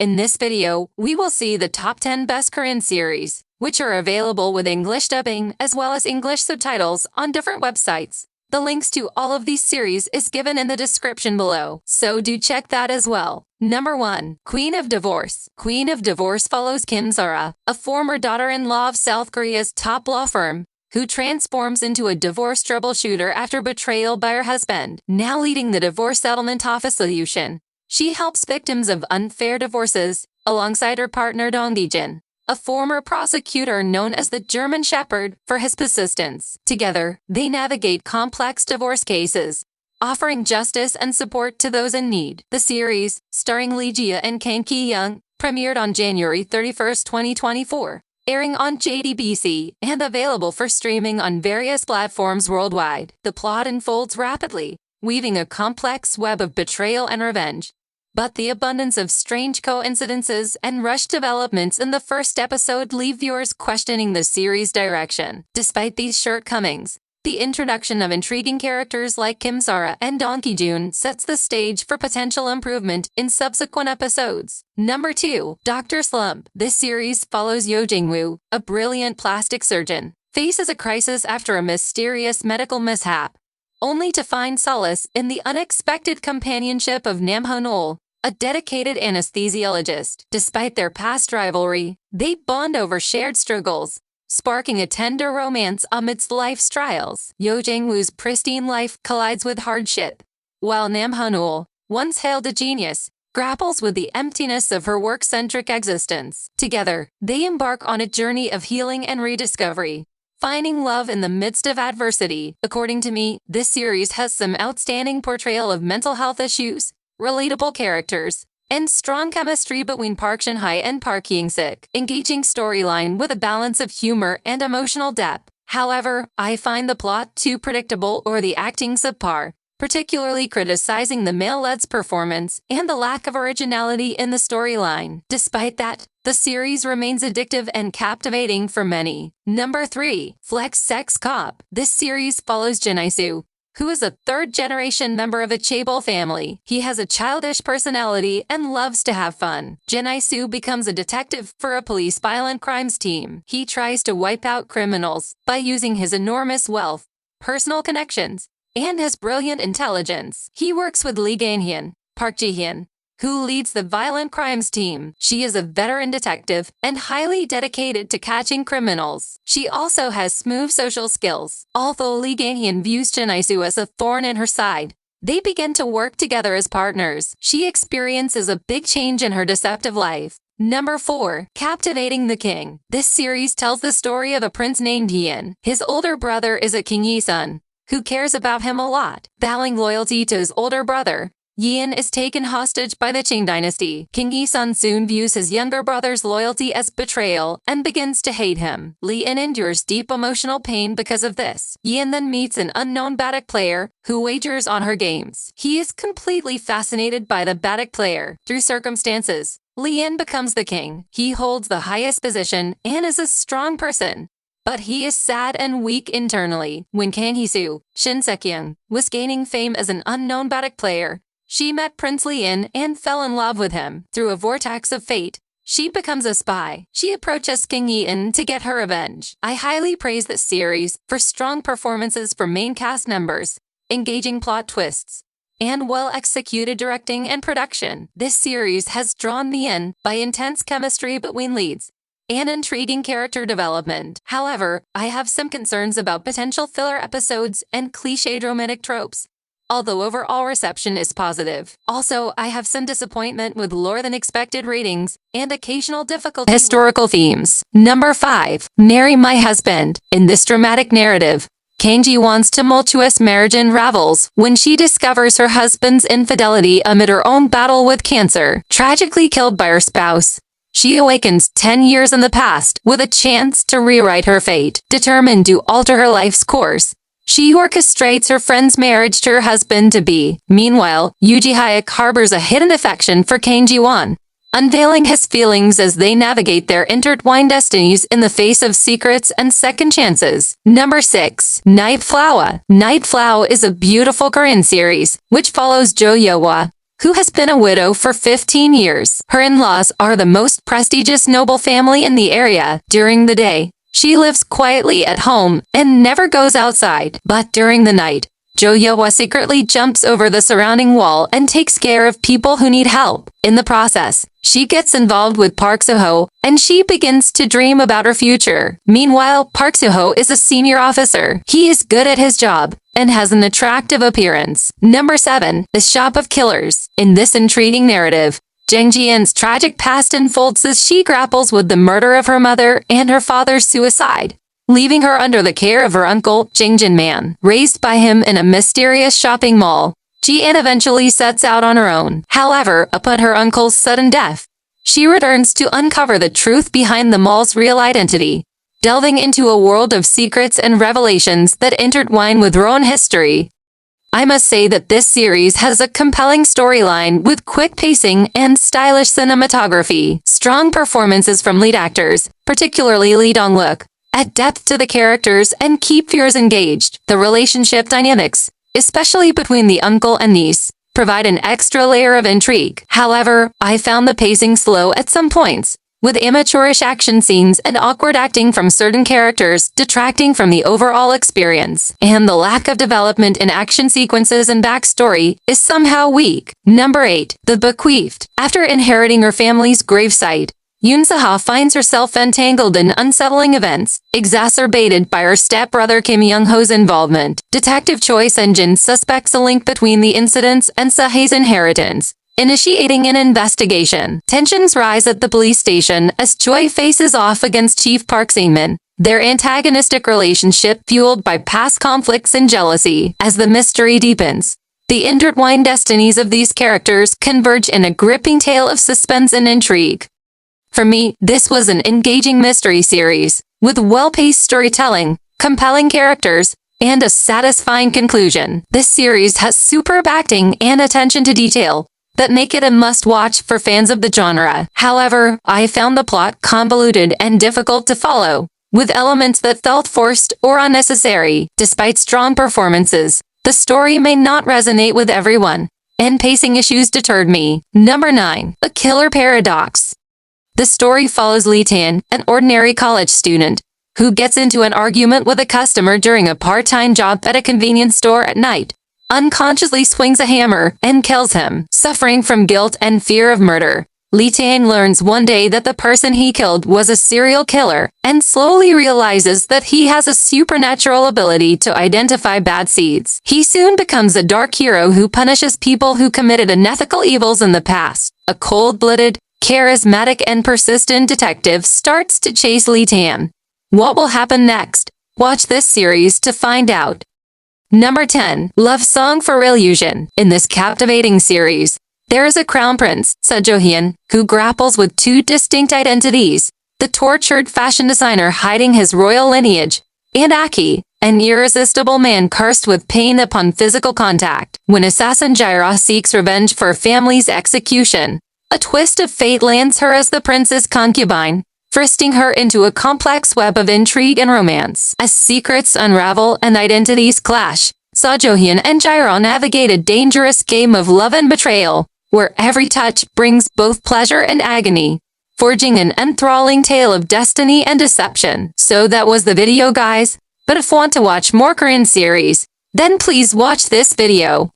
In this video, we will see the top 10 best Korean series, which are available with English dubbing as well as English subtitles on different websites. The links to all of these series is given in the description below, so do check that as well. Number 1. Queen of Divorce. Queen of Divorce follows Kim Zara, a former daughter-in-law of South Korea's top law firm, who transforms into a divorce troubleshooter after betrayal by her husband. Now leading the divorce settlement office solution, she helps victims of unfair divorces, alongside her partner Dong Gi-jin, a former prosecutor known as the German Shepherd, for his persistence. Together, they navigate complex divorce cases, offering justice and support to those in need. The series, starring Lee Ji and Kang Ki-young, premiered on January 31, 2024, airing on JTBC and available for streaming on various platforms worldwide. The plot unfolds rapidly, weaving a complex web of betrayal and revenge. But the abundance of strange coincidences and rushed developments in the first episode leave viewers questioning the series' direction. Despite these shortcomings, the introduction of intriguing characters like Kim Zara and Dong Gi-jun sets the stage for potential improvement in subsequent episodes. Number 2. Dr. Slump. This series follows Yo Jang-woo, a brilliant plastic surgeon, faces a crisis after a mysterious medical mishap, only to find solace in the unexpected companionship of Nam Hoon-ol, a dedicated anesthesiologist. Despite their past rivalry, they bond over shared struggles, sparking a tender romance amidst life's trials. Yo Jang-woo's pristine life collides with hardship, while Nam Hoon-ol, once hailed a genius, grapples with the emptiness of her work-centric existence. Together, they embark on a journey of healing and rediscovery, finding love in the midst of adversity. According to me, this series has some outstanding portrayal of mental health issues, relatable characters, and strong chemistry between Park Shin-hye and Park Hyung-sik. Engaging storyline with a balance of humor and emotional depth. However, I find the plot too predictable or the acting subpar, particularly criticizing the male lead's performance and the lack of originality in the storyline. Despite that, the series remains addictive and captivating for many. Number 3. Flex Sex Cop. This series follows Jin Isu, who is a third-generation member of a chaebol family. He has a childish personality and loves to have fun. Jin Isu becomes a detective for a police violent crimes team. He tries to wipe out criminals by using his enormous wealth, personal connections, and his brilliant intelligence. He works with Lee Gan-hyun, Park Ji-hyun, who leads the violent crimes team. She is a veteran detective and highly dedicated to catching criminals. She also has smooth social skills. Although Lee Gan-hyun views Jin Isu as a thorn in her side, they begin to work together as partners. She experiences a big change in her deceptive life. Number 4. Captivating the King. This series tells the story of a prince named Hien. His older brother is a King Yi-sun, who cares about him a lot. Vowing loyalty to his older brother, Yin is taken hostage by the Qing dynasty. King Yi-sun soon views his younger brother's loyalty as betrayal and begins to hate him. Yin endures deep emotional pain because of this. Yin then meets an unknown Badak player who wagers on her games. He is completely fascinated by the Badak player. Through circumstances, Yin becomes the king. He holds the highest position and is a strong person, but he is sad and weak internally. When Kang Hee-soo, Shin Sek-young, was gaining fame as an unknown Badak player, she met Prince Yin and fell in love with him. Through a vortex of fate, she becomes a spy. She approaches King Yin to get her revenge. I highly praise this series for strong performances from main cast members, engaging plot twists, and well-executed directing and production. This series has drawn me in by intense chemistry between leads and intriguing character development. However, I have some concerns about potential filler episodes and cliched romantic tropes, although overall reception is positive. Also, I have some disappointment with lower-than-expected ratings and occasional difficult historical themes. Number 5. Marry My Husband. In this dramatic narrative, Kang Ji-won's tumultuous marriage unravels when she discovers her husband's infidelity amid her own battle with cancer. Tragically killed by her spouse, she awakens 10 years in the past with a chance to rewrite her fate. Determined to alter her life's course, she orchestrates her friend's marriage to her husband-to-be. Meanwhile, Yoo Ji-hyuk harbors a hidden affection for Kang Ji-won, unveiling his feelings as they navigate their intertwined destinies in the face of secrets and second chances. Number 6. Night Flower. Night Flower is a beautiful Korean series, which follows Jo Yeohwa, who has been a widow for 15 years. Her in-laws are the most prestigious noble family in the area. During the day, she lives quietly at home and never goes outside. But during the night, Jo Yeohwa secretly jumps over the surrounding wall and takes care of people who need help. In the process, she gets involved with Park So-ho, and she begins to dream about her future. Meanwhile, Park So-ho is a senior officer. He is good at his job and has an attractive appearance. Number 7. The Shop of Killers. In this intriguing narrative, Jang Ji-in's tragic past unfolds as she grapples with the murder of her mother and her father's suicide, leaving her under the care of her uncle, Jang Jin-man. Raised by him in a mysterious shopping mall, Ji-in eventually sets out on her own. However, upon her uncle's sudden death, she returns to uncover the truth behind the mall's real identity, delving into a world of secrets and revelations that intertwine with her own history. I must say that this series has a compelling storyline with quick pacing and stylish cinematography. Strong performances from lead actors, particularly Lee Dong-wook, add depth to the characters and keep viewers engaged. The relationship dynamics, especially between the uncle and niece, provide an extra layer of intrigue. However, I found the pacing slow at some points, with amateurish action scenes and awkward acting from certain characters detracting from the overall experience. And the lack of development in action sequences and backstory is somehow weak. Number 8. The Bequeathed. After inheriting her family's gravesite, Yoon Seo-ha finds herself entangled in unsettling events, exacerbated by her stepbrother Kim Young-ho's involvement. Detective Choi's engine suspects a link between the incidents and Seo-hae's inheritance, initiating an investigation. Tensions rise at the police station as Choi faces off against Chief Park Se-min, their antagonistic relationship fueled by past conflicts and jealousy. As the mystery deepens, the intertwined destinies of these characters converge in a gripping tale of suspense and intrigue. For me, this was an engaging mystery series, with well-paced storytelling, compelling characters, and a satisfying conclusion. This series has superb acting and attention to detail that make it a must-watch for fans of the genre. However, I found the plot convoluted and difficult to follow, with elements that felt forced or unnecessary. Despite strong performances, the story may not resonate with everyone, and pacing issues deterred me. Number 9. The Killer Paradox. The story follows Lee Tan, an ordinary college student, who gets into an argument with a customer during a part-time job at a convenience store at night, unconsciously swings a hammer, and kills him. Suffering from guilt and fear of murder, Lee Tan learns one day that the person he killed was a serial killer, and slowly realizes that he has a supernatural ability to identify bad seeds. He soon becomes a dark hero who punishes people who committed unethical evils in the past. A cold-blooded, charismatic and persistent detective starts to chase Lee Tan. What will happen next? Watch this series to find out. Number 10. Love Song for Illusion. In this captivating series, there is a crown prince, Seo Jo-hyun, who grapples with two distinct identities: the tortured fashion designer hiding his royal lineage, and Aki, an irresistible man cursed with pain upon physical contact. When assassin Jae-ra seeks revenge for family's execution, a twist of fate lands her as the prince's concubine, thrusting her into a complex web of intrigue and romance. As secrets unravel and identities clash, Seo Jo-hyun and Jae-ra navigate a dangerous game of love and betrayal, where every touch brings both pleasure and agony, forging an enthralling tale of destiny and deception. So that was the video, guys. But if you want to watch more Korean series, then please watch this video.